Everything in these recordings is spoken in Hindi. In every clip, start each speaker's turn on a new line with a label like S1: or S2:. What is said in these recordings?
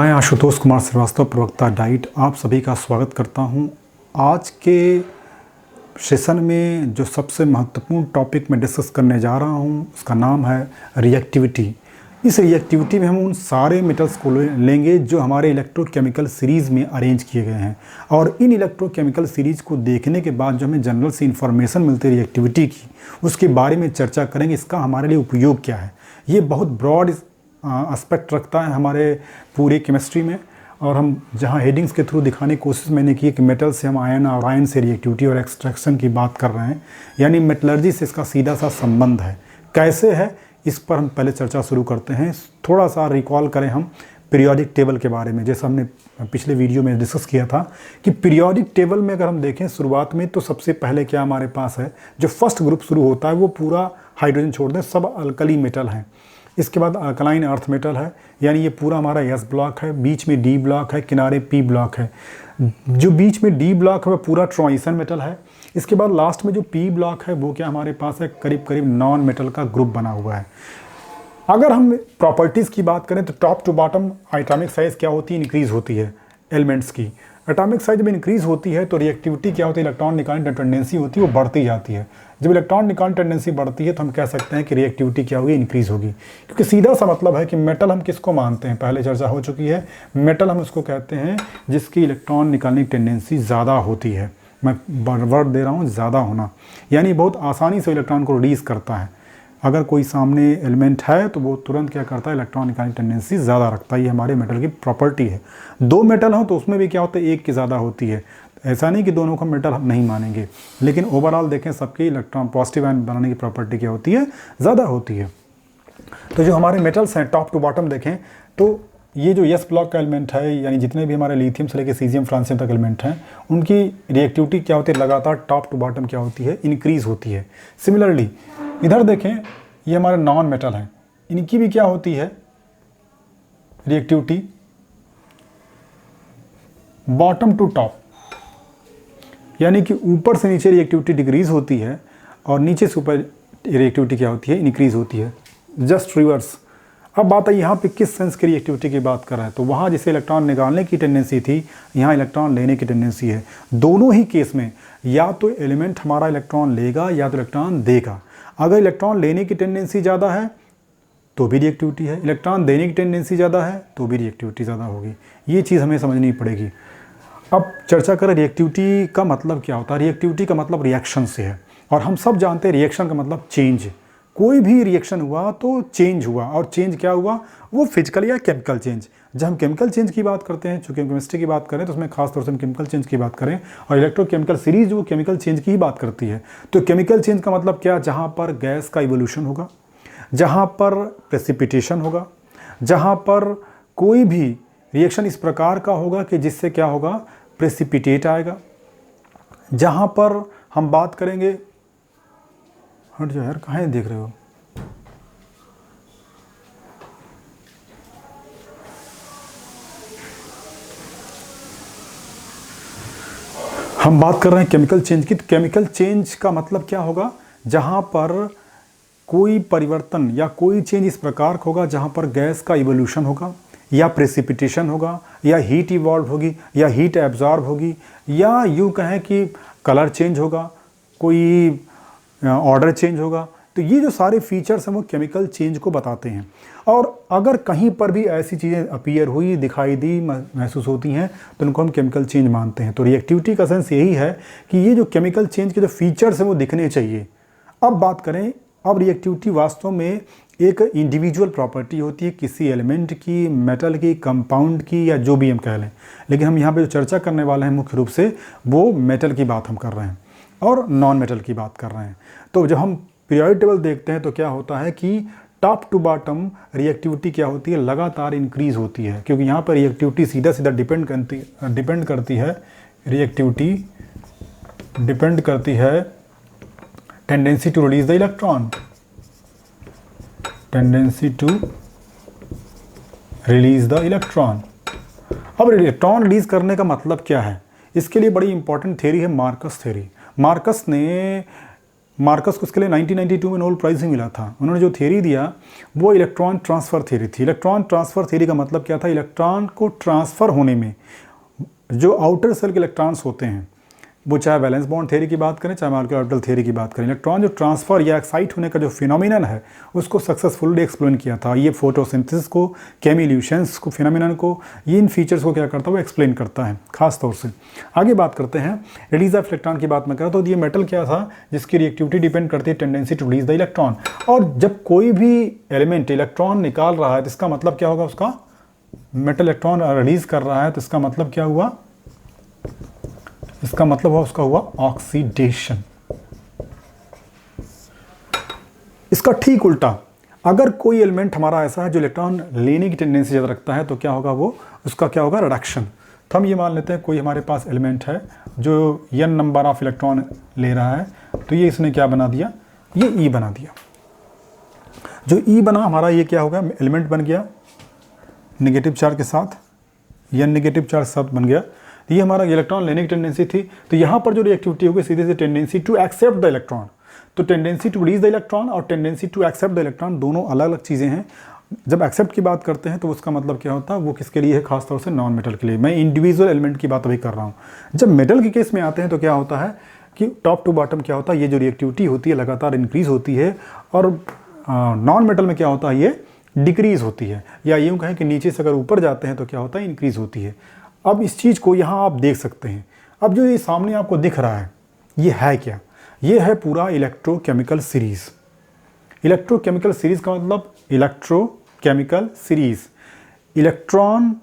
S1: मैं आशुतोष कुमार श्रीवास्तव, प्रवक्ता डाइट, आप सभी का स्वागत करता हूं। आज के सेशन में जो सबसे महत्वपूर्ण टॉपिक मैं डिस्कस करने जा रहा हूं उसका नाम है रिएक्टिविटी। इस रिएक्टिविटी में हम उन सारे मेटल्स को लेंगे जो हमारे इलेक्ट्रोकेमिकल सीरीज़ में अरेंज किए गए हैं, और इन इलेक्ट्रोकेमिकल सीरीज़ को देखने के बाद जो हमें जनरल से इन्फॉर्मेशन मिलती है रिएक्टिविटी की, उसके बारे में चर्चा करेंगे। इसका हमारे लिए उपयोग क्या है। ये बहुत ब्रॉड एस्पेक्ट रखता है हमारे पूरे केमिस्ट्री में, और हम जहाँ हेडिंग्स के थ्रू दिखाने की कोशिश मैंने की है कि मेटल से हम आयन और आयन से रिएक्टिविटी और एक्सट्रैक्शन की बात कर रहे हैं, यानी मेटलर्जी से इसका सीधा सा संबंध है। कैसे है इस पर हम पहले चर्चा शुरू करते हैं। थोड़ा सा रिकॉल करें हम पीरियोडिक टेबल के बारे में, जैसा हमने पिछले वीडियो में डिस्कस किया था कि पीरियोडिक टेबल में अगर हम देखें शुरुआत में, तो सबसे पहले क्या हमारे पास है, जो फर्स्ट ग्रुप शुरू होता है वो पूरा हाइड्रोजन छोड़ दें, सब अल्कली मेटल हैं। इसके बाद अल्कलाइन अर्थ मेटल है, यानी ये पूरा हमारा एस ब्लॉक है, बीच में डी ब्लॉक है, किनारे पी ब्लॉक है। जो बीच में डी ब्लॉक है वह पूरा ट्रांजिशन मेटल है। इसके बाद लास्ट में जो पी ब्लॉक है वो क्या हमारे पास है, करीब करीब नॉन मेटल का ग्रुप बना हुआ है। अगर हम प्रॉपर्टीज़ की बात करें तो top to bottom atomic size क्या होती है, इंक्रीज़ होती है एलिमेंट्स की। एटॉमिक साइज में इंक्रीज़ होती है तो रिएक्टिविटी क्या होती है, इलेक्ट्रॉन निकालने की टेंडेंसी होती है वो बढ़ती जाती है। जब इलेक्ट्रॉन निकालने टेंडेंसी बढ़ती है तो हम कह सकते हैं कि रिएक्टिविटी क्या होगी, इंक्रीज़ होगी। क्योंकि सीधा सा मतलब है कि मेटल हम किसको मानते हैं, पहले चर्चा हो चुकी है। मेटल हम उसको कहते हैं जिसकी इलेक्ट्रॉन निकालने की टेंडेंसी ज़्यादा होती है। मैं वर्ड दे रहा हूँ, ज़्यादा होना, यानी बहुत आसानी से इलेक्ट्रॉन को रिलीज़ करता है। अगर कोई सामने एलिमेंट है तो वो तुरंत क्या करता है, इलेक्ट्रॉन निकालने की टेंडेंसी ज़्यादा रखता है। ये हमारे मेटल की प्रॉपर्टी है। दो मेटल हो तो उसमें भी क्या होता है, एक की ज़्यादा होती है। ऐसा नहीं कि दोनों को मेटल हम नहीं मानेंगे, लेकिन ओवरऑल देखें सबकी इलेक्ट्रॉन पॉजिटिव आयन बनाने की प्रॉपर्टी क्या होती है, ज़्यादा होती है। तो जो हमारे मेटल्स हैं टॉप टू बॉटम देखें तो ये जो एस ब्लॉक का एलिमेंट है, यानी जितने भी हमारे लिथियम से लेकर सीजियम फ्रांसियम तक एलिमेंट हैं, उनकी रिएक्टिविटी क्या होती है, लगातार टॉप टू बॉटम क्या होती है, इंक्रीज़ होती है। सिमिलरली इधर देखें, ये हमारे नॉन मेटल हैं, इनकी भी क्या होती है रिएक्टिविटी, बॉटम टू टॉप, यानी कि ऊपर से नीचे रिएक्टिविटी डिक्रीज़ होती है और नीचे से ऊपर रिएक्टिविटी क्या होती है, इंक्रीज़ होती है। Just reverse. अब बात है यहाँ पे किस सेंस की रिएक्टिविटी की बात कर रहा है, तो वहाँ जैसे इलेक्ट्रॉन निकालने की टेंडेंसी थी, यहाँ इलेक्ट्रॉन लेने की टेंडेंसी है। दोनों ही केस में या तो एलिमेंट हमारा इलेक्ट्रॉन लेगा या तो इलेक्ट्रॉन देगा। अगर इलेक्ट्रॉन लेने की टेंडेंसी ज़्यादा है तो भी रिएक्टिविटी है, इलेक्ट्रॉन देने की टेंडेंसी ज़्यादा है तो भी रिएक्टिविटी ज़्यादा होगी। ये चीज़ हमें समझनी पड़ेगी। अब चर्चा करें रिएक्टिविटी का मतलब क्या होता है। रिएक्टिविटी का मतलब रिएक्शन से है, और हम सब जानते हैं रिएक्शन का मतलब चेंज। कोई भी रिएक्शन हुआ तो चेंज हुआ, और चेंज क्या हुआ, वो फिजिकल या केमिकल चेंज। जब हम केमिकल चेंज की बात करते हैं, चूँकि केमिस्ट्री की बात करें तो उसमें खास तौर से हम केमिकल चेंज की बात करें, और इलेक्ट्रोकेमिकल सीरीज जो केमिकल चेंज की ही बात करती है। तो केमिकल चेंज का मतलब क्या, जहाँ पर गैस का इवोल्यूशन होगा, जहाँ पर प्रेसिपिटेशन होगा, जहाँ पर कोई भी रिएक्शन इस प्रकार का होगा कि जिससे क्या होगा, प्रेसिपिटेट आएगा। जहाँ पर हम बात करेंगे, हट जाओ यार, कहाँ देख रहे हो, हम बात कर रहे हैं केमिकल चेंज की। तो केमिकल चेंज का मतलब क्या होगा, जहाँ पर कोई परिवर्तन या कोई चेंज इस प्रकार का होगा जहाँ पर गैस का इवोल्यूशन होगा, या प्रेसिपिटेशन होगा, या हीट इवॉल्व होगी, या हीट एब्जॉर्ब होगी, या यूँ कहें कि कलर चेंज होगा, कोई ऑर्डर चेंज होगा। तो ये जो सारे फीचर्स हैं वो केमिकल चेंज को बताते हैं। और अगर कहीं पर भी ऐसी चीज़ें अपीयर हुई, दिखाई दी, महसूस होती हैं, तो उनको हम केमिकल चेंज मानते हैं। तो रिएक्टिविटी का सेंस यही है कि ये जो केमिकल चेंज के जो फीचर्स हैं वो दिखने चाहिए। अब बात करें, अब रिएक्टिविटी वास्तव में एक इंडिविजुअल प्रॉपर्टी होती है किसी एलिमेंट की, मेटल की, कंपाउंड की, या जो भी हम कह लें। लेकिन हम यहाँ पे जो चर्चा करने वाले हैं मुख्य रूप से वो मेटल की बात हम कर रहे हैं और नॉन मेटल की बात कर रहे हैं। तो जब हम पीरियोडिक टेबल देखते हैं तो क्या होता है कि टॉप टू बॉटम रिएक्टिविटी क्या होती है, लगातार इंक्रीज़ होती है। क्योंकि यहाँ पर रिएक्टिविटी सीधा सीधा डिपेंड करती है, रिएक्टिविटी डिपेंड करती है tendency to release the electron, tendency to release the electron. अब इलेक्ट्रॉन रिलीज करने का मतलब क्या है, इसके लिए बड़ी इंपॉर्टेंट थ्योरी है मार्कस थ्योरी। मार्कस ने मार्कस को इसके लिए 1992 में नोबेल प्राइज़ भी मिला था। उन्होंने जो थ्योरी दिया वो इलेक्ट्रॉन ट्रांसफ़र थ्योरी थी। इलेक्ट्रॉन ट्रांसफ़र थ्योरी का मतलब क्या था? इलेक्ट्रॉन को ट्रांसफ़र होने में जो आउटर सेल के इलेक्ट्रॉन्स होते हैं, वो चाहे वैलेंस बॉन्ड थ्योरी की बात करें, चाहे मॉलिक्यूलर ऑर्बिटल थ्योरी की बात करें, इलेक्ट्रॉन जो ट्रांसफ़र या एक्साइट होने का जो फिनोमिनन है उसको सक्सेसफुली एक्सप्लेन किया था। ये फोटोसिंथेसिस को, केमिल्यूशंस को, फिनोमिनन को, ये इन फीचर्स को क्या करता है? वो एक्सप्लेन करता है खास तौर से। आगे बात करते हैं रिलीज ऑफ इलेक्ट्रॉन की बात मैं करा तो ये मेटल क्या था जिसकी रिएक्टिविटी डिपेंड करती है tendency to release the electron. और जब कोई भी एलिमेंट इलेक्ट्रॉन निकाल रहा है तो इसका मतलब क्या होगा? उसका मेटल इलेक्ट्रॉन रिलीज कर रहा है तो इसका मतलब क्या हुआ? इसका मतलब हुआ उसका हुआ ऑक्सीडेशन। इसका ठीक उल्टा, अगर कोई एलिमेंट हमारा ऐसा है जो इलेक्ट्रॉन लेने की टेंडेंसी ज़्यादा रखता है तो क्या होगा? वो उसका क्या होगा? रिडक्शन। तो हम ये मान लेते हैं कोई हमारे पास एलिमेंट है जो n नंबर ऑफ इलेक्ट्रॉन ले रहा है, तो ये इसने क्या बना दिया? ये E बना दिया। जो E बना हमारा, ये क्या होगा? एलिमेंट बन गया नेगेटिव चार्ज के साथ, या नेगेटिव चार्ज के साथ बन गया। ये हमारा इलेक्ट्रॉन लेने की टेंडेंसी थी। तो यहाँ पर जो रिएक्टिविटी होगी सीधे से tendency to accept the electron. तो tendency to release the electron और tendency to accept the electron दोनों अलग अलग चीज़ें हैं। जब एक्सेप्ट की बात करते हैं तो उसका मतलब क्या होता है? वो किसके लिए है? खासतौर से नॉन मेटल के लिए। मैं इंडिविजुअल एलिमेंट की बात अभी कर रहा हूँ। जब मेटल के केस में आते हैं तो क्या होता है कि टॉप टू बॉटम क्या होता है? ये जो रिएक्टिविटी होती है लगातार इंक्रीज होती है, और नॉन मेटल में क्या होता है? ये डिक्रीज होती है, या यूँ कहें कि नीचे से अगर ऊपर जाते हैं तो क्या होता है? इंक्रीज होती है। अब इस चीज़ को यहाँ आप देख सकते हैं। अब जो ये सामने आपको दिख रहा है ये है क्या? ये है पूरा इलेक्ट्रोकेमिकल सीरीज़। इलेक्ट्रोकेमिकल सीरीज़ का मतलब इलेक्ट्रोकेमिकल सीरीज़, इलेक्ट्रॉन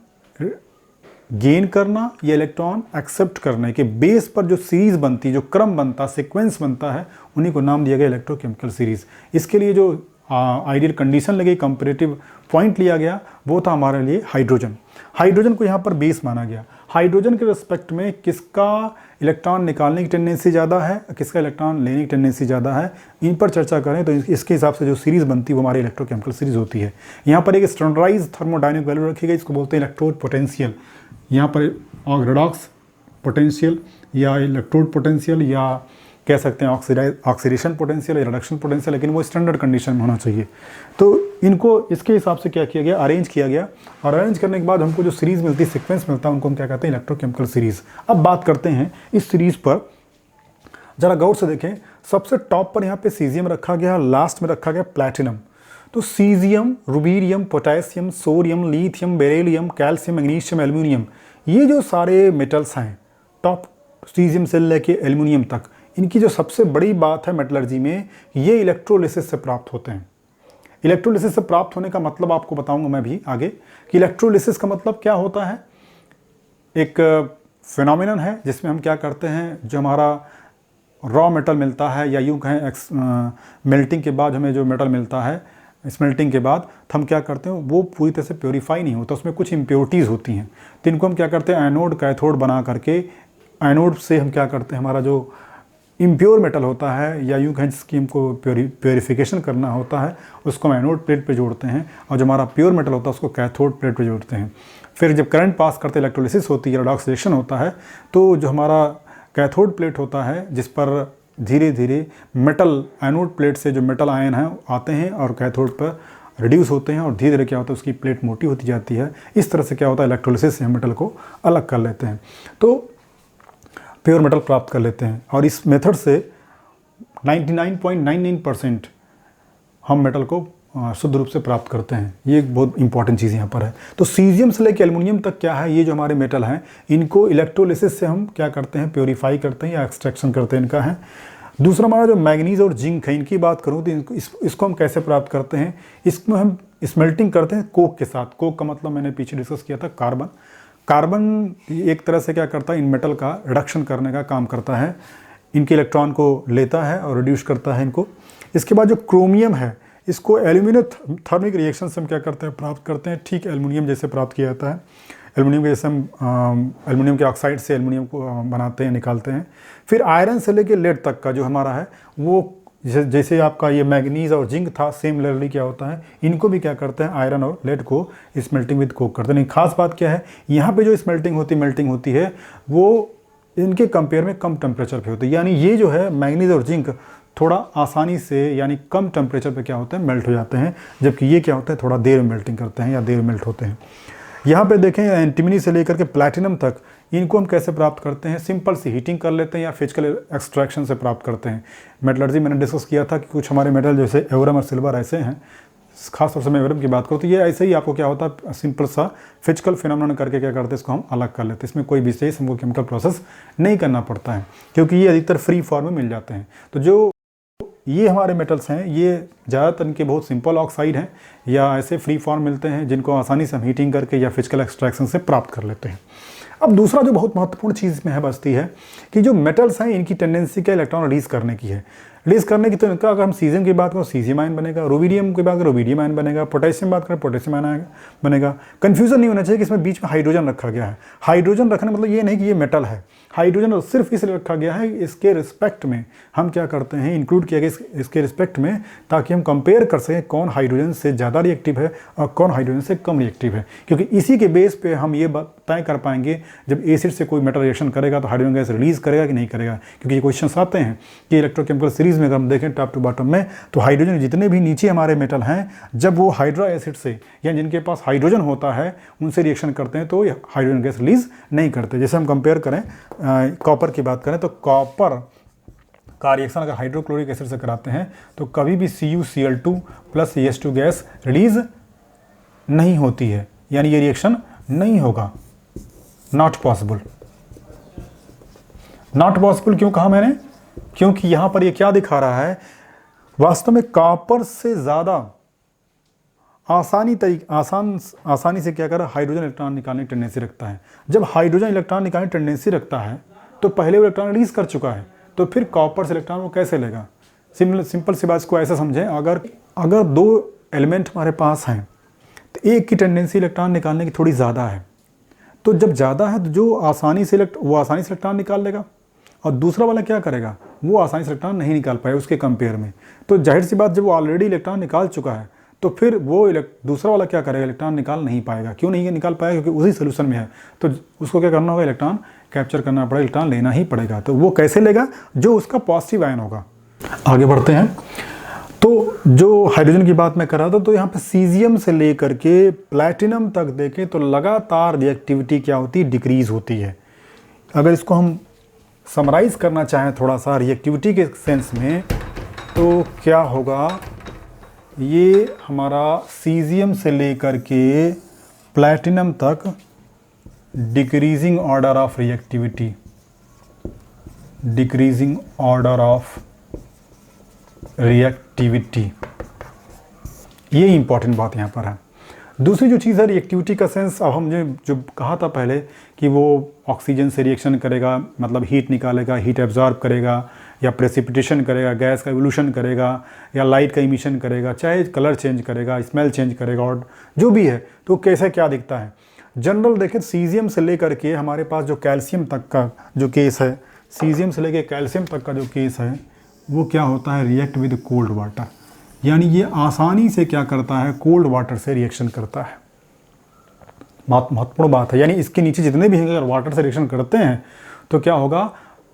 S1: गेन करना या इलेक्ट्रॉन एक्सेप्ट करने के बेस पर जो सीरीज़ बनती, जो क्रम बनता, सीक्वेंस बनता है, उन्हीं को नाम दिया गया इलेक्ट्रोकेमिकल सीरीज़। इसके लिए जो आइडियल कंडीशन लगी, कंपैरेटिव पॉइंट लिया गया, वो था हमारे लिए हाइड्रोजन। हाइड्रोजन को यहाँ पर बेस माना गया। हाइड्रोजन के रिस्पेक्ट में किसका इलेक्ट्रॉन निकालने की टेंडेंसी ज़्यादा है, किसका इलेक्ट्रॉन लेने की टेंडेंसी ज़्यादा है, इन पर चर्चा करें तो इसके हिसाब से जो सीरीज़ बनती है वो हमारी इलेक्ट्रोकेमिकल सीरीज़ होती है। यहाँ पर एक स्टैंडर्डाइज्ड थर्मोडायनेमिक वैल्यू रखी गई, इसको बोलते हैं इलेक्ट्रोड पोटेंशियल। यहाँ पर रिडॉक्स पोटेंशियल या इलेक्ट्रोड पोटेंशियल या कह सकते हैं ऑक्सीडेशन पोटेंशियल या रिडक्शन पोटेंशियल, लेकिन वो स्टैंडर्ड कंडीशन में होना चाहिए। तो इनको इसके हिसाब से क्या किया गया? अरेंज किया गया, और अरेंज करने के बाद हमको जो सीरीज़ मिलती है, सीक्वेंस मिलता है, उनको हम क्या कहते हैं? Electrochemical series. अब बात करते हैं इस सीरीज़ पर, ज़रा गौर से देखें। सबसे टॉप पर यहाँ पे सीजियम रखा गया, लास्ट में रखा गया प्लैटिनम। तो caesium, rubidium, potassium, sodium, lithium, beryllium, calcium, magnesium, aluminium, ये जो सारे मेटल्स हैं टॉप सीजियम से लेके एल्यूमिनियम तक, इनकी जो सबसे बड़ी बात है मेटलर्जी में, ये इलेक्ट्रोलिसिस से प्राप्त होते हैं। इलेक्ट्रोलिसिस से प्राप्त होने का मतलब आपको बताऊंगा मैं भी आगे कि इलेक्ट्रोलिसिस का मतलब क्या होता है। एक फिनोमिनन है जिसमें हम क्या करते हैं, जो हमारा रॉ मेटल मिलता है, या यूँ कहें मेल्टिंग के बाद हमें जो मेटल मिलता है, स्मेल्टिंग के बाद हम क्या करते हैं, वो पूरी तरह से प्योरीफाई नहीं होता, उसमें कुछ इम्प्योरिटीज़ होती हैं। तो इनको हम क्या करते हैं? एनोड कैथोड बना करके, एनोड से हम क्या करते हैं, हमारा जो इम्प्योर मेटल होता है या यूँ कहें जिसकी हमको प्योरीफिकेशन करना होता है, उसको हम एनोड प्लेट पे जोड़ते हैं, और जो हमारा प्योर मेटल होता है उसको कैथोड प्लेट पे जोड़ते हैं। फिर जब करंट पास करते इलेक्ट्रोलिसिस होती है, ऑक्सीडेशन होता है, तो जो हमारा कैथोड प्लेट होता है जिस पर धीरे धीरे मेटल, एनोड प्लेट से जो मेटल आयन हैं आते हैं और कैथोड पर रिड्यूस होते हैं, और धीरे धीरे क्या होता है, उसकी प्लेट मोटी होती जाती है। इस तरह से क्या होता है, इलेक्ट्रोलिसिस से हम मेटल को अलग कर लेते हैं, तो प्योर मेटल प्राप्त कर लेते हैं। और इस मेथड से 99.99% हम मेटल को शुद्ध रूप से प्राप्त करते हैं। ये एक बहुत इंपॉर्टेंट चीज़ यहाँ पर है। तो सीजियम से लेकर एल्युमिनियम तक क्या है, ये जो हमारे मेटल हैं, इनको इलेक्ट्रोलिसिस से हम क्या करते हैं? प्योरीफाई करते हैं या एक्सट्रैक्शन करते हैं, इनका है। दूसरा हमारा जो मैग्नीज और जिंक है, इनकी बात करूँ तो इसको हम कैसे प्राप्त करते हैं? इसमें हम स्मेल्टिंग करते हैं कोक के साथ। कोक का मतलब मैंने पीछे डिस्कस किया था, कार्बन। कार्बन एक तरह से क्या करता है, इन मेटल का रिडक्शन करने का काम करता है, इनके इलेक्ट्रॉन को लेता है और रिड्यूस करता है इनको। इसके बाद जो क्रोमियम है, इसको एल्यूमिनियम थर्मिक रिएक्शन से हम क्या करते हैं? प्राप्त करते हैं। ठीक एल्युमिनियम जैसे प्राप्त किया जाता है। एल्युमिनियम के जैसे हम एल्युमिनियम के ऑक्साइड से एल्युमिनियम को बनाते हैं, निकालते हैं। फिर आयरन से लेकर लेड तक का जो हमारा है, वो जैसे आपका ये मैग्नीज और जिंक था, सिमिलरली क्या होता है, इनको भी क्या करते हैं? आयरन और लेड को स्मेल्टिंग विद कोक करते हैं। नहीं, खास बात क्या है, यहाँ पे जो मेल्टिंग होती है वो इनके कंपेयर में कम टेम्परेचर पे होती है। यानी ये जो है मैग्नीज और जिंक थोड़ा आसानी से यानी कम टेम्परेचर पे क्या होते हैं, मेल्ट हो जाते हैं, जबकि ये क्या होते हैं, थोड़ा देर में मेल्टिंग करते हैं या देर में मेल्ट होते हैं। यहाँ पे देखें एंटीमनी से लेकर के प्लैटिनम तक इनको हम कैसे प्राप्त करते हैं, सिंपल सी हीटिंग कर लेते हैं या फिजिकल एक्सट्रैक्शन से प्राप्त करते हैं। मेटलर्जी मैंने डिस्कस किया था कि कुछ हमारे मेटल जैसे एवरम और सिल्वर ऐसे हैं, खासतौर से मैं एवरम की बात करूँ तो ये ऐसे ही आपको क्या होता है, सिंपल सा फिजिकल फिनोमेनन करके क्या करते हैं, इसको हम अलग कर लेते हैं। इसमें कोई विशेष हमको केमिकल प्रोसेस नहीं करना पड़ता है क्योंकि ये अधिकतर फ्री फॉर्म में मिल जाते हैं। तो जो ये हमारे मेटल्स हैं ये ज़्यादातर इनके बहुत सिंपल ऑक्साइड हैं या ऐसे फ्री फॉर्म मिलते हैं जिनको आसानी से हम हीटिंग करके या फिजिकल एक्सट्रैक्शन से प्राप्त कर लेते हैं। अब दूसरा जो बहुत महत्वपूर्ण चीज़ में है बचती है कि जो मेटल्स हैं इनकी टेंडेंसी क्या इलेक्ट्रॉन रिलीज करने की है। रिलीज करने की तो इनका अगर हम सीजियम की बात करें सीजियम आयन बनेगा, रुबिडियम की बात करें रुबिडियम आयन बनेगा, पोटेशियम बात करें पोटेशियम आयन बनेगा। कन्फ्यूजन नहीं होना चाहिए कि इसमें बीच में हाइड्रोजन रखा गया है। हाइड्रोजन रखने मतलब ये नहीं कि ये मेटल है, हाइड्रोजन सिर्फ इसलिए रखा गया है इसके रिस्पेक्ट में हम क्या करते हैं, इंक्लूड किया गया इसके रिस्पेक्ट में, ताकि हम कंपेयर कर सकें कौन हाइड्रोजन से ज़्यादा रिएक्टिव है और कौन हाइड्रोजन से कम रिएक्टिव है। क्योंकि इसी के बेस पे हम ये तय कर पाएंगे जब एसिड से कोई मेटल रिएक्शन करेगा तो हाइड्रोजन गैस रिलीज करेगा कि नहीं करेगा। क्योंकि ये क्वेश्चन आते हैं कि इलेक्ट्रोकेमिकल सीरीज में अगर हम देखें टॉप टू बॉटम में तो हाइड्रोजन जितने भी नीचे हमारे मेटल हैं जब वो हाइड्रा एसिड से या जिनके पास हाइड्रोजन होता है उनसे रिएक्शन करते हैं तो हाइड्रोजन गैस रिलीज नहीं करते। जैसे हम कंपेयर करें कॉपर की बात करें तो कॉपर का रिएक्शन अगर हाइड्रोक्लोरिक एसिड से कराते हैं तो कभी भी CuCl2 plus CH2 gas release नहीं होती है, यानी ये रिएक्शन नहीं होगा। Not possible. नॉट पॉसिबल क्यों कहा मैंने, क्योंकि यहां पर ये क्या दिखा रहा है, वास्तव में कॉपर से ज़्यादा आसानी से क्या कर रहा है, हाइड्रोजन इलेक्ट्रॉन निकालने की टेंडेंसी रखता है। जब हाइड्रोजन इलेक्ट्रॉन निकालने की टेंडेंसी रखता है तो पहले वो इलेक्ट्रॉन रिलीज कर चुका है, तो फिर कॉपर से इलेक्ट्रॉन वो कैसे लेगा। सिंपल सी बात को ऐसे समझें, अगर दो एलिमेंट हमारे पास हैं तो एक की टेंडेंसी इलेक्ट्रॉन निकालने की थोड़ी ज़्यादा है, तो जब ज़्यादा है तो जो आसानी से इलेक्ट्रॉन निकाल लेगा और दूसरा वाला क्या करेगा, वो आसानी से इलेक्ट्रॉन नहीं निकाल पाएगा उसके कंपेयर में। तो जाहिर सी बात जब वो ऑलरेडी इलेक्ट्रॉन निकाल चुका है तो फिर वो दूसरा वाला क्या करेगा, इलेक्ट्रॉन निकाल नहीं पाएगा। क्यों नहीं निकाल पाएगा, क्योंकि उसी सोल्यूशन में है, तो उसको क्या करना होगा, इलेक्ट्रॉन कैप्चर करना पड़ेगा, इलेक्ट्रॉन लेना ही पड़ेगा। तो वो कैसे लेगा, जो उसका पॉजिटिव आयन होगा। आगे बढ़ते हैं। तो जो हाइड्रोजन की बात मैं कर रहा था, तो यहाँ पे सीजियम से लेकर के प्लैटिनम तक देखें तो लगातार रिएक्टिविटी क्या होती है, डिक्रीज होती है। अगर इसको हम समराइज करना चाहें थोड़ा सा रिएक्टिविटी के सेंस में, तो क्या होगा, ये हमारा सीजियम से लेकर के प्लैटिनम तक decreasing order of reactivity, decreasing order of reactivity, ये इंपॉर्टेंट बात यहाँ पर है। दूसरी जो चीज़ है रिएक्टिविटी का सेंस, अब हमने जो कहा था पहले कि वो ऑक्सीजन से रिएक्शन करेगा, मतलब हीट निकालेगा, हीट एब्जॉर्ब करेगा या प्रेसिपिटेशन करेगा, गैस का एवोल्यूशन करेगा या लाइट का इमिशन करेगा, चाहे कलर चेंज करेगा, स्मेल चेंज करेगा और जो भी है, तो कैसे क्या दिखता है। जनरल देखें सीजियम से लेकर के हमारे पास जो कैल्शियम तक का जो केस है, सीजियम से लेकर कैल्शियम तक का जो केस है वो क्या होता है, रिएक्ट विद कोल्ड वाटर, यानी ये आसानी से क्या करता है, कोल्ड वाटर से रिएक्शन करता है। महत्वपूर्ण बात है, यानी इसके नीचे जितने भी अगर वाटर से रिएक्शन करते हैं तो क्या होगा,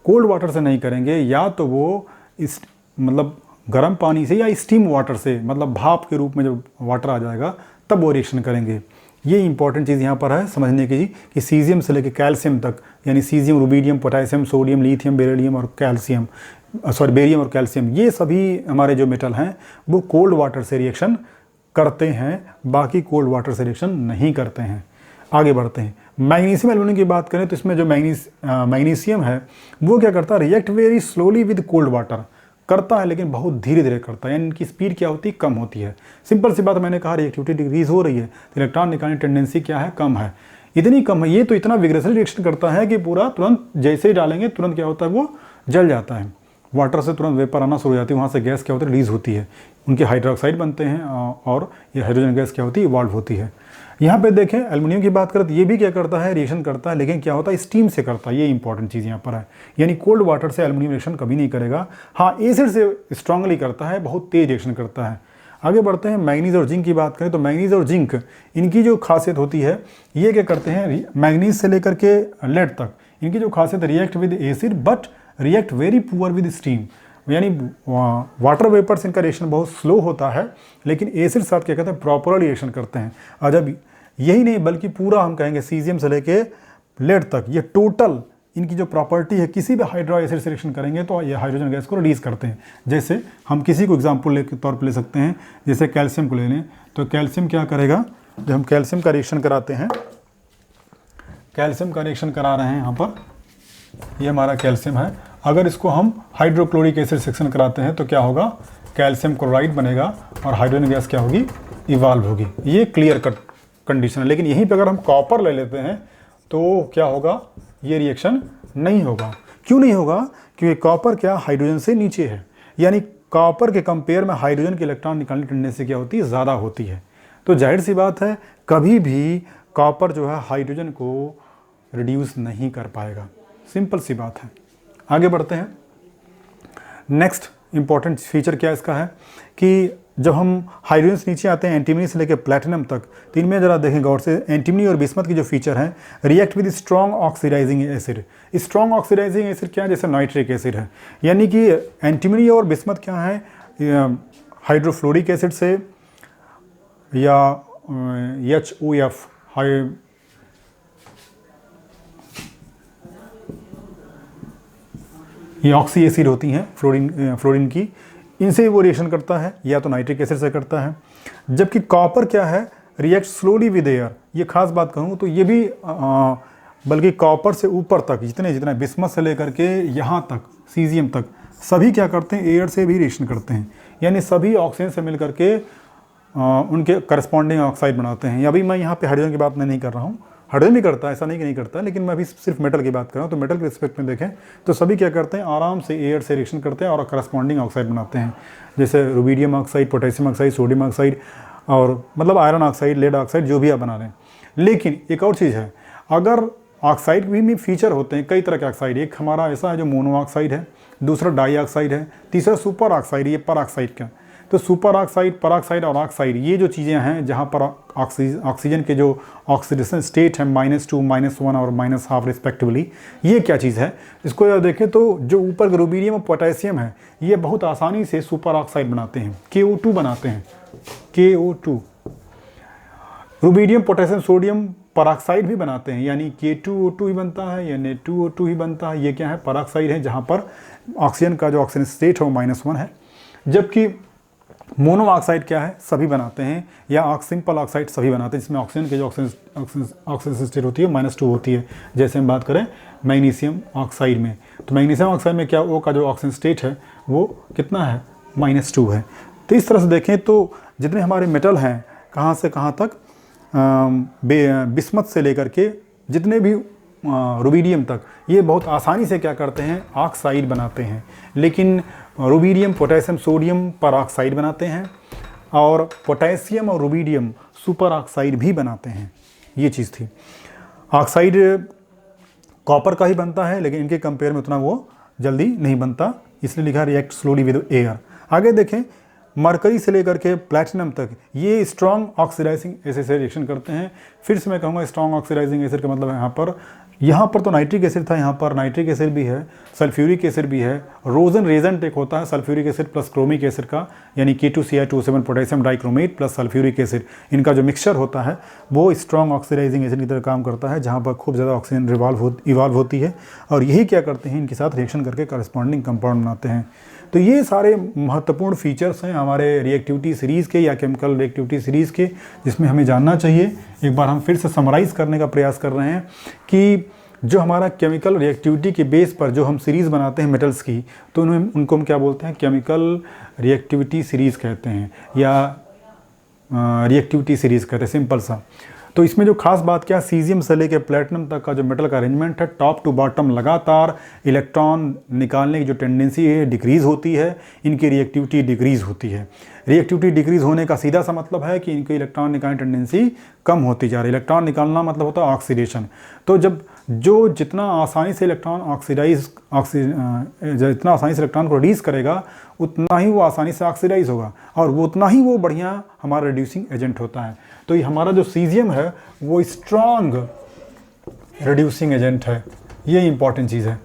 S1: कोल्ड वाटर से नहीं करेंगे, या तो वो इस मतलब गर्म पानी से या स्टीम वाटर से, मतलब भाप के रूप में जब वाटर आ जाएगा तब वो रिएक्शन करेंगे। ये इंपॉर्टेंट चीज़ यहाँ पर है समझने की कि सीजियम से लेकर कैल्शियम तक, यानी caesium, rubidium, potassium, sodium, lithium, beryllium और कैल्शियम, बेरियम और कैल्शियम, ये सभी हमारे जो मेटल हैं वो कोल्ड वाटर से रिएक्शन करते हैं, बाकी कोल्ड वाटर से रिएक्शन नहीं करते हैं। आगे बढ़ते हैं। मैग्नीशियम एल्यूमिनियम की बात करें तो इसमें जो मैग्नीशियम है वो क्या करता है, react very slowly with cold water, करता है लेकिन बहुत धीरे धीरे करता है, यानी इनकी स्पीड क्या होती है, कम होती है। सिंपल सी बात, मैंने कहा रिएक्टिविटी डिक्रीज हो रही है तो इलेक्ट्रॉन निकालने की टेंडेंसी क्या है, कम है। इतनी कम है, ये तो इतना विग्रेसली रिएक्शन करता है कि पूरा तुरंत जैसे ही डालेंगे तुरंत क्या होता है, वो जल जाता है, वाटर से तुरंत वेपर आना शुरू हो जाती है, वहाँ से गैस क्या होती है, रिलीज होती है, उनके हाइड्रोक्साइड बनते हैं और ये हाइड्रोजन गैस क्या होती है, इवॉल्व होती है। यहाँ पे देखें एल्युमिनियम की बात करें तो ये भी क्या करता है, रिएक्शन करता है, लेकिन क्या होता है, स्टीम से करता है। ये इंपॉर्टेंट चीज़ यहाँ पर है, यानी कोल्ड वाटर से एल्युमिनियम रिएक्शन कभी नहीं करेगा। हाँ, एसिड से स्ट्रांगली करता है, बहुत तेज रिएक्शन करता है। आगे बढ़ते हैं। मैग्नीज और जिंक की बात करें तो मैग्नीज और जिंक, इनकी जो खासियत होती है, ये क्या करते हैं, मैग्नीज से लेकर के लेड तक, इनकी जो खासियत react with acid but react very poor with steam, यानी वाटर वेपर से इनका रिएक्शन बहुत स्लो होता है, लेकिन एसिड साथ क्या कहते हैं प्रॉपर रिएक्शन करते हैं। और जब यही नहीं बल्कि पूरा हम कहेंगे सीजियम से लेके लेड तक ये टोटल इनकी जो प्रॉपर्टी है, किसी भी हाइड्रो एसिड से रिएक्शन करेंगे तो ये हाइड्रोजन गैस को रिलीज करते हैं। जैसे हम किसी को एग्जाम्पल के तौर पर ले सकते हैं, जैसे कैल्शियम को ले लें तो कैल्शियम क्या करेगा, जब हम कैल्शियम का रिएक्शन कराते हैं, कैल्शियम का रिएक्शन करा रहे हैं यहाँ पर, ये हमारा कैल्शियम है, अगर इसको हम हाइड्रोक्लोरिक एसिड सेक्शन कराते हैं तो क्या होगा, कैल्शियम क्लोराइड बनेगा और हाइड्रोजन गैस क्या होगी, इवाल्व होगी। ये क्लियर कट कंडीशन है। लेकिन यहीं पे अगर हम कॉपर ले लेते हैं तो क्या होगा, ये रिएक्शन नहीं होगा। क्यों नहीं होगा, क्योंकि कॉपर क्या हाइड्रोजन से नीचे है, यानी कॉपर के कंपेयर में हाइड्रोजन के इलेक्ट्रॉन निकालने की टेंडेंसी क्या होती है, ज़्यादा होती है। तो जाहिर सी बात है कभी भी कॉपर जो है हाइड्रोजन को रिड्यूस नहीं कर पाएगा, सिंपल सी बात है। आगे बढ़ते हैं। नेक्स्ट इंपॉर्टेंट फीचर क्या इसका है कि जब हम हाइड्रोजन से नीचे आते हैं एंटीमनी से लेकर प्लैटिनम तक, तो इनमें जरा देखें गौर से, एंटीमनी और बिस्मथ की जो फीचर है, react with strong oxidising acid. Strong oxidising acid क्या है, जैसे नाइट्रिक एसिड है, यानी कि एंटीमनी और बिस्मथ क्या है, हाइड्रोफ्लोरिक एसिड से या HOF ये ऑक्सी एसिड होती हैं फ्लोरीन की, इनसे वो रिएक्शन करता है या तो नाइट्रिक एसिड से करता है। जबकि कॉपर क्या है, रिएक्ट स्लोली विद एयर। ये खास बात कहूँ तो ये भी बल्कि कॉपर से ऊपर तक जितने बिस्मथ से लेकर के यहाँ तक सीजियम तक सभी क्या करते हैं, एयर से भी रिएक्शन करते हैं, यानी सभी ऑक्सीजन से मिल करके उनके करस्पॉन्डिंग ऑक्साइड बनाते हैं। अभी मैं यहाँ पे हाइड्रोजन की बात नहीं कर रहा हूँ, हाइड्रोजन भी करता है, ऐसा नहीं कि नहीं करता, लेकिन मैं अभी सिर्फ मेटल की बात कर रहा हूँ। तो मेटल के रिस्पेक्ट में देखें तो सभी क्या करते हैं, आराम से एयर से रिएक्शन करते हैं और करस्पॉन्डिंग ऑक्साइड बनाते हैं, जैसे rubidium oxide, potassium oxide, sodium oxide और मतलब आयरन ऑक्साइड, लेड ऑक्साइड, जो भी आप बना रहे हैं। लेकिन एक और चीज़ है, अगर ऑक्साइड भी फीचर होते हैं, कई तरह के ऑक्साइड, एक हमारा ऐसा है जो मोनो ऑक्साइड है, दूसरा डाई ऑक्साइड है, तीसरा सुपर ऑक्साइड, ये पर ऑक्साइड का। तो सुपर ऑक्साइड, पर ऑक्साइड और ऑक्साइड, ये जो चीज़ें हैं जहाँ पर ऑक्सीजन के जो ऑक्सीडेशन स्टेट है -2, -1 और -1/2 रिस्पेक्टिवली, ये क्या चीज़ है, इसको याद देखें तो जो ऊपर के रुबीडियम और पोटेशियम है, ये बहुत आसानी से सुपर ऑक्साइड बनाते हैं, KO2 बनाते हैं, KO2। Rubidium, potassium, sodium peroxide भी बनाते हैं, यानी K2O2 ही बनता है या Na2O2 ही बनता है। ये क्या है, परऑक्साइड है, जहाँ पर ऑक्सीजन का जो ऑक्सीजन स्टेट है वो -1 है। जबकि मोनो ऑक्साइड क्या है, सभी बनाते हैं, या सिंपल ऑक्साइड सभी बनाते हैं, जिसमें ऑक्सीजन की जो ऑक्सीजन स्टेट होती है -2 होती है। जैसे हम बात करें मैग्नीशियम ऑक्साइड में, तो मैग्नीशियम ऑक्साइड में क्या, O का जो ऑक्सीजन स्टेट है वो कितना है, -2 है। तो इस तरह से देखें तो जितने हमारे मेटल हैं, कहाँ से कहाँ तक, बिस्मथ से लेकर के जितने भी रुबीडियम तक, ये बहुत आसानी से क्या करते हैं, ऑक्साइड बनाते हैं। लेकिन रुबीडियम, पोटेशियम, सोडियम पर ऑक्साइड बनाते हैं, और पोटेशियम और रुबीडियम सुपर ऑक्साइड भी बनाते हैं। ये चीज़ थी। ऑक्साइड कॉपर का ही बनता है, लेकिन इनके कंपेयर में उतना वो जल्दी नहीं बनता, इसलिए लिखा रिएक्ट स्लोली विद एयर। आगे देखें, मरकरी से लेकर के प्लैटिनम तक ये स्ट्रॉन्ग ऑक्सीडाइजिंग एसिड से रिएक्शन करते हैं। फिर से मैं कहूँगा स्ट्रॉन्ग ऑक्सीडाइजिंग एसिड का मतलब है यहाँ पर तो नाइट्रिक एसिड था, यहाँ पर नाइट्रिक एसिड भी है, सल्फ्यूरिक एसिड भी है, रोजन रेजेंट एक होता है sulphuric acid plus chromic acid का, यानी K2Cl2O7 potassium dichromate plus sulphuric acid, इनका जो मिक्सचर होता है वो स्ट्रॉन्ग ऑक्सीडाइजिंग एसिड की तरह काम करता है, जहाँ पर खूब ज़्यादा ऑक्सीजन इवाल्व होती है, और यही क्या करते हैं, इनके साथ रिएक्शन करके करस्पॉन्डिंग कंपाउंड बनाते हैं। तो ये सारे महत्वपूर्ण फीचर्स हैं हमारे रिएक्टिविटी सीरीज़ के या केमिकल रिएक्टिविटी सीरीज़ के, जिसमें हमें जानना चाहिए। एक बार हम फिर से समराइज़ करने का प्रयास कर रहे हैं कि जो हमारा केमिकल रिएक्टिविटी के बेस पर जो हम सीरीज़ बनाते हैं मेटल्स की, तो उनको हम क्या बोलते हैं, केमिकल रिएक्टिविटी सीरीज़ कहते हैं, या रिएक्टिविटी सीरीज़ कहते हैं, सिंपल सा। तो इसमें जो खास बात क्या है, सीजियम से लेकर प्लैटिनम तक का जो मेटल का अरेंजमेंट है, टॉप टू बॉटम लगातार इलेक्ट्रॉन निकालने की जो टेंडेंसी है डिक्रीज़ होती है, इनकी रिएक्टिविटी डिक्रीज़ होती है। रिएक्टिविटी डिक्रीज़ होने का सीधा सा मतलब है कि इनकी इलेक्ट्रॉन निकालने की टेंडेंसी कम होती जा रही है। इलेक्ट्रॉन निकालना मतलब होता है ऑक्सीडेशन। तो जो जितना आसानी से इलेक्ट्रॉन जितना आसानी से इलेक्ट्रॉन को रिलीज़ करेगा, उतना ही वो आसानी से ऑक्सीडाइज होगा, और वो उतना ही वो बढ़िया हमारा रिड्यूसिंग एजेंट होता है। तो ये हमारा जो सीजियम है वो स्ट्रॉन्ग रिड्यूसिंग एजेंट है, ये इंपॉर्टेंट चीज़ है।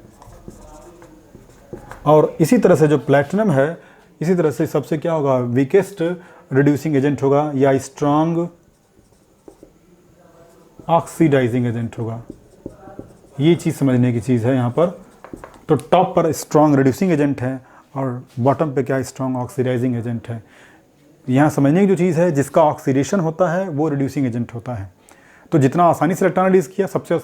S1: और इसी तरह से जो प्लैटिनम है, इसी तरह से सबसे क्या होगा, वीकेस्ट रिड्यूसिंग एजेंट होगा या स्ट्रांग ऑक्सीडाइजिंग एजेंट होगा। ये चीज़ समझने की चीज़ है यहाँ पर। तो टॉप पर स्ट्रांग रिड्यूसिंग एजेंट है और बॉटम पे क्या स्ट्रांग ऑक्सीडाइजिंग एजेंट है। यहाँ समझने की जो चीज़ है, जिसका ऑक्सीडेशन होता है वो रिड्यूसिंग एजेंट होता है। तो जितना आसानी से इलेक्ट्रॉन रिलीज़ किया, सबसे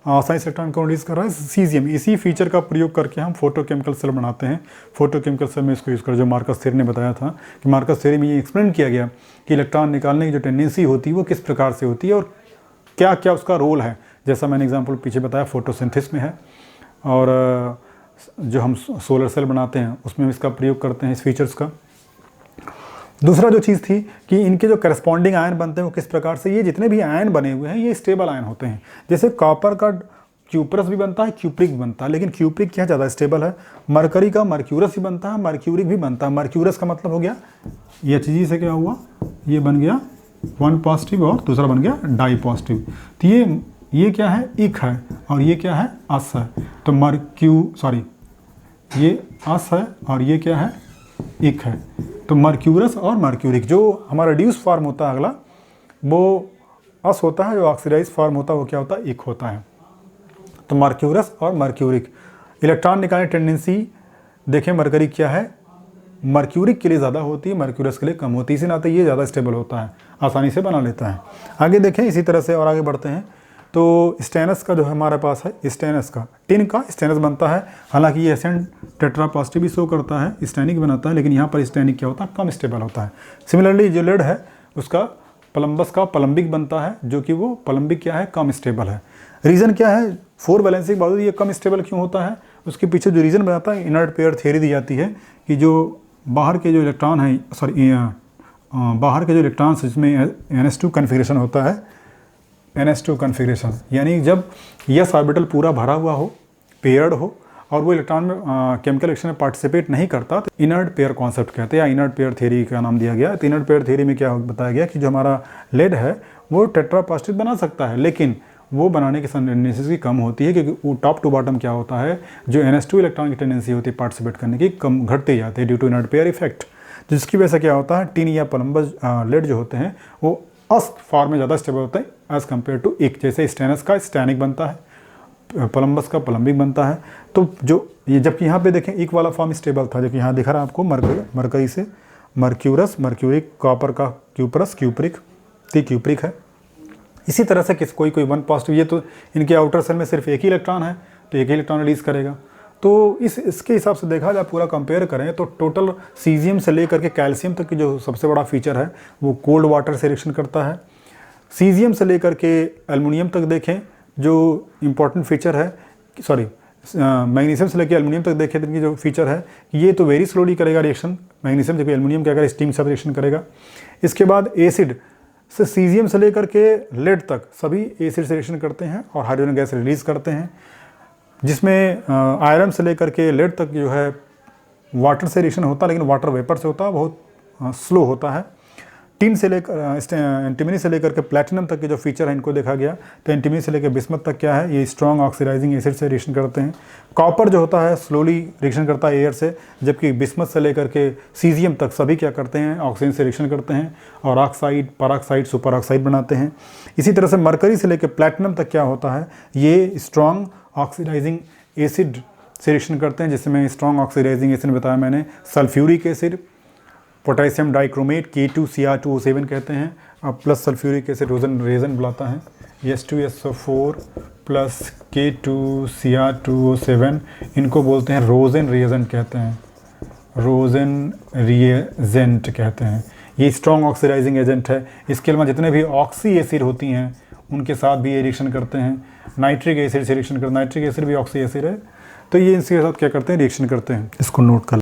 S1: आसानी से इलेक्ट्रॉन को रिलीज़ कर रहा है सीजियम। इसी फीचर का प्रयोग करके हम फोटोकेमिकल सेल बनाते हैं। फोटोकेमिकल सेल में इसको यूज़ कर, जो मार्कस थ्योरी ने बताया था कि मार्कस थ्योरी में ये एक्सप्लेन किया गया कि इलेक्ट्रॉन निकालने की जो टेंडेंसी होती है वो किस प्रकार से होती है और क्या क्या उसका रोल है। जैसा मैंने एग्जाम्पल पीछे बताया फोटोसिंथेसिस में है, और जो हम सोलर सेल बनाते हैं उसमें इसका प्रयोग करते हैं इस फीचर्स का। दूसरा जो चीज़ थी कि इनके जो करस्पॉन्डिंग आयन बनते हैं वो किस प्रकार से, ये जितने भी आयन बने हुए हैं ये स्टेबल आयन होते हैं। जैसे कॉपर का क्यूपरस भी बनता है, क्यूप्रिक भी बनता है, लेकिन क्यूप्रिक क्या ज़्यादा स्टेबल है। मरकरी का मर्क्यूरस भी बनता है, मर्क्यूरिक भी बनता है। मर्क्यूरस का मतलब हो गया Hg से क्या हुआ, ये बन गया 1 पॉजिटिव और दूसरा बन गया डाई पॉजिटिव। तो ये क्या है, इक है और ये क्या है, अस है। तो ये अस है और ये क्या है, इक है। तो मर्क्यूरस और मर्क्यूरिक, जो हमारा रिड्यूस फॉर्म होता है अगला वो अस होता है, जो ऑक्सीडाइज फॉर्म होता है वो क्या होता है, इक होता है। तो मर्क्यूरस और मर्क्यूरिक। इलेक्ट्रॉन निकालने टेंडेंसी देखें, मरकरी क्या है, मर्क्यूरिक के लिए ज़्यादा होती है, मर्क्यूरस के लिए कम होती है। इसी नाते ये ज़्यादा स्टेबल होता है, आसानी से बना लेता है। आगे देखें इसी तरह से और आगे बढ़ते हैं। तो स्टेनस का जो हमारे पास है, स्टेनस का टिन का स्टेनस बनता है। हालांकि ये एसेंट टेट्रा पॉजिटिव भी शो करता है, स्टैनिक बनाता है, लेकिन यहाँ पर स्टैनिक क्या होता है, कम स्टेबल होता है। सिमिलरली जो लेड है उसका पलम्बस का पलम्बिक बनता है, जो कि वो पलम्बिक क्या है, कम स्टेबल है। रीज़न क्या है, 4 वैलेंसी के बावजूद ये कम स्टेबल क्यों होता है, उसके पीछे जो रीज़न बताता है, इनर्ट पेयर थ्योरी दी जाती है कि जो बाहर के जो इलेक्ट्रॉन हैं, बाहर के जो इलेक्ट्रॉन्स जिसमें NS2 कन्फिग्रेशन होता है, NS2 कन्फिग्रेशन, यानी जब यस ऑर्बिटल पूरा भरा हुआ हो, पेयर्ड हो और वो इलेक्ट्रॉन में केमिकल रिएक्शन में पार्टिसिपेट नहीं करता, तो इनर्ट पेयर कॉन्सेप्ट कहते हैं या इनर्ट पेयर थ्योरी का नाम दिया गया। तो इनर्ट पेयर थ्योरी में क्या बताया गया कि जो हमारा लेड है वो टेट्रा पॉजिटिव बना सकता है, लेकिन वो बनाने की टेंडेंसी कम होती है, क्योंकि वो टॉप टू बॉटम क्या होता है, जो NS2 इलेक्ट्रॉन की टेंडेंसी होती है पार्टिसिपेट करने की, कम घटते जाते हैं due to inert pair effect. जिसकी वजह से क्या होता है, टिन या पलम्बस लेड जो होते हैं वो अस फॉर्म में ज़्यादा स्टेबल होता है एज़ कम्पेयर टू इक। जैसे स्टेनस का स्टैनिक बनता है, पलम्बस का पलम्बिक बनता है। तो जो ये, जबकि यहाँ पे देखें इक वाला फॉर्म स्टेबल था, जबकि यहाँ दिखा रहा है आपको मरकरी से मर्क्यूरस, मर्क्यूरिक, कॉपर का क्यूपरस, क्यूप्रिक, क्यूप्रिक है। इसी तरह से कोई 1 पॉजिटिव, ये तो इनके आउटर सेल में सिर्फ एक ही इलेक्ट्रॉन है तो एक ही इलेक्ट्रॉन रिलीज़ करेगा। तो इसके हिसाब से देखा जाए, पूरा कंपेयर करें तो टोटल सीजियम से लेकर के कैल्शियम तक की जो सबसे बड़ा फीचर है वो कोल्ड वाटर से रिएक्शन करता है। सीजियम से लेकर के एल्युमिनियम तक देखें, जो इम्पोर्टेंट फीचर है, मैग्नीशियम से लेकर एल्युमिनियम तक देखें तो इनकी जो फीचर है, ये तो वेरी स्लोली करेगा रिएक्शन मैग्नीशियम, जबकि एल्युमिनियम क्या करेगा, स्टीम से रिएक्शन करेगा। इसके बाद एसिड से सीजियम से लेकर के लेड तक सभी एसिड से रिएक्शन करते हैं और हाइड्रोजन गैस रिलीज़ करते हैं, जिसमें आयरन से लेकर के लेड तक जो है वाटर से रिएक्शन होता है, लेकिन वाटर वेपर से होता है, बहुत स्लो होता है। टिन से लेकर एंटीमनी से लेकर के प्लैटिनम तक के जो फीचर है इनको देखा गया। तो एंटीमनी से लेकर बिस्मथ तक क्या है, ये स्ट्रॉन्ग ऑक्सीडाइजिंग एसिड से रिएक्शन करते हैं। कॉपर जो होता है स्लोली रिएक्शन करता है एयर से, जबकि बिस्मथ से लेकर के सीजियम तक सभी क्या करते हैं, ऑक्सीजन से रिएक्शन करते हैं और ऑक्साइड, पेरोक्साइड, सुपर ऑक्साइड बनाते हैं। इसी तरह से मरकरी से लेकर प्लैटिनम तक क्या होता है, ये स्ट्रॉन्ग ऑक्सीडाइजिंग एसिड से रिएक्शन करते हैं, जिसमें स्ट्रॉन्ग ऑक्सीडाइजिंग एसिड बताया मैंने, sulphuric acid, potassium dichromate K2Cr2O7 कहते हैं, और प्लस सल्फ्यूरिक एसिड रेजन बुलाता है, H2SO4 प्लस K2Cr2O7, इनको बोलते हैं रोजन रिएजेंट कहते हैं, रोजन रिएजेंट कहते हैं। ये स्ट्रॉन्ग ऑक्सीडाइजिंग एजेंट है। इसके अलावा जितने भी ऑक्सी एसिड होती हैं उनके साथ भी ये रिएक्शन करते हैं। नाइट्रिक एसिड से रिएक्शन करते हैं, नाइट्रिक एसिड भी ऑक्सी एसिड है। तो ये इसके साथ क्या करते हैं, रिएक्शन करते हैं। इसको नोट कर